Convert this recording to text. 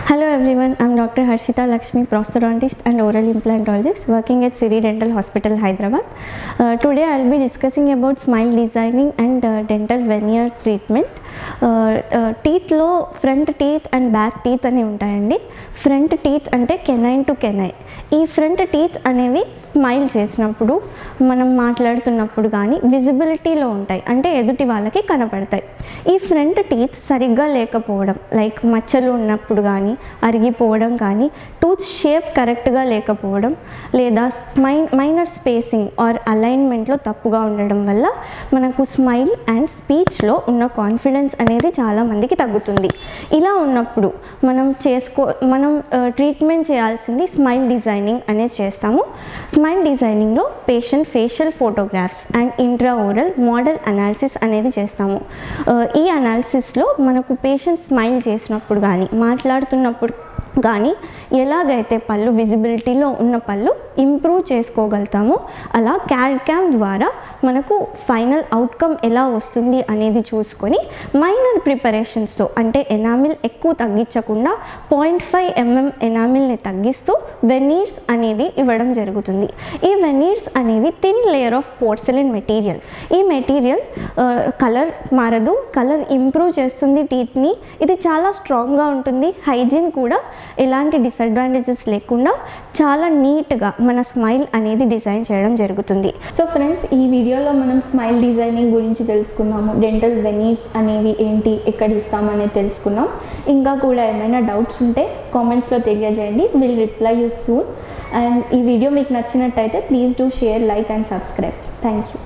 Hello everyone, I'm Dr. Harshita Lakshmi, prosthodontist and oral implantologist working at Siri Dental Hospital, Hyderabad. Today I'll be discussing about smile designing and dental veneer treatment. Teeth lo front teeth and back teeth అనే ఉంటాయండి. Front teeth అంటే canine to canine. ఈ front teeth అనేవి smile చేసినప్పుడు మనం మాట్లాడుతున్నప్పుడు కానీ విజిబిలిటీలో ఉంటాయి, అంటే ఎదుటి వాళ్ళకి కనపడతాయి. ఈ ఫ్రంట్ టీత్ సరిగ్గా లేకపోవడం, లైక్ మచ్చలు ఉన్నప్పుడు కానీ అరిగిపోవడం కానీ, టూత్ షేప్ కరెక్ట్గా లేకపోవడం, లేదా మైనర్ స్పేసింగ్ ఆర్ అలైన్మెంట్లో తప్పుగా ఉండడం వల్ల మనకు స్మైల్ అండ్ స్పీచ్లో ఉన్న కాన్ఫిడెన్స్ అనేది చాలామందికి తగ్గుతుంది. ఇలా ఉన్నప్పుడు మనం ట్రీట్మెంట్ చేయాల్సింది స్మైల్ డిజైనింగ్ అనేది చేస్తాము. స్మైల్ డిజైనింగ్లో patient facial photographs and intraoral model analysis అనేది చేస్తాము. ఈ అనాలిసిస్లో మనకు పేషెంట్ స్మైల్ చేసినప్పుడు కానీ మాట్లాడుతున్నప్పుడు కానీ ఎలాగైతే పళ్ళు విజిబిలిటీలో ఉన్న పళ్ళు ఇంప్రూవ్ చేసుకోగలుగుతామో అలా క్యామ్ ద్వారా మనకు ఫైనల్ అవుట్కమ్ ఎలా వస్తుంది అనేది చూసుకొని మైనర్ ప్రిపరేషన్స్తో, అంటే ఎనామిల్ ఎక్కువ తగ్గించకుండా 0.5 mm ఎనామిల్ని తగ్గిస్తూ వెనీర్స్ అనేది ఇవ్వడం జరుగుతుంది. ఈ వెనీర్స్ అనేవి థిన్ లేయర్ ఆఫ్ పోర్సెలిన్ మెటీరియల్. ఈ మెటీరియల్ కలర్ మారదు, కలర్ ఇంప్రూవ్ చేస్తుంది టీత్ని. ఇది చాలా స్ట్రాంగ్గా ఉంటుంది. హైజీన్ కూడా ఎలాంటి డిసడ్వాంటేజెస్ లేకుండా చాలా నీట్గా మన స్మైల్ అనేది డిజైన్ చేయడం జరుగుతుంది. సో ఫ్రెండ్స్, ఈ వీడియోలో మనం స్మైల్ డిజైనింగ్ గురించి తెలుసుకున్నాము. డెంటల్ వెనీర్స్ అనేవి ఏంటి, ఎక్కడ ఇస్తామనేది తెలుసుకున్నాం. ఇంకా కూడా ఏమైనా డౌట్స్ ఉంటే కామెంట్స్లో తెలియజేయండి. Will reply you soon. And ఈ వీడియో మీకు నచ్చినట్టయితే please do share, like and subscribe. Thank you.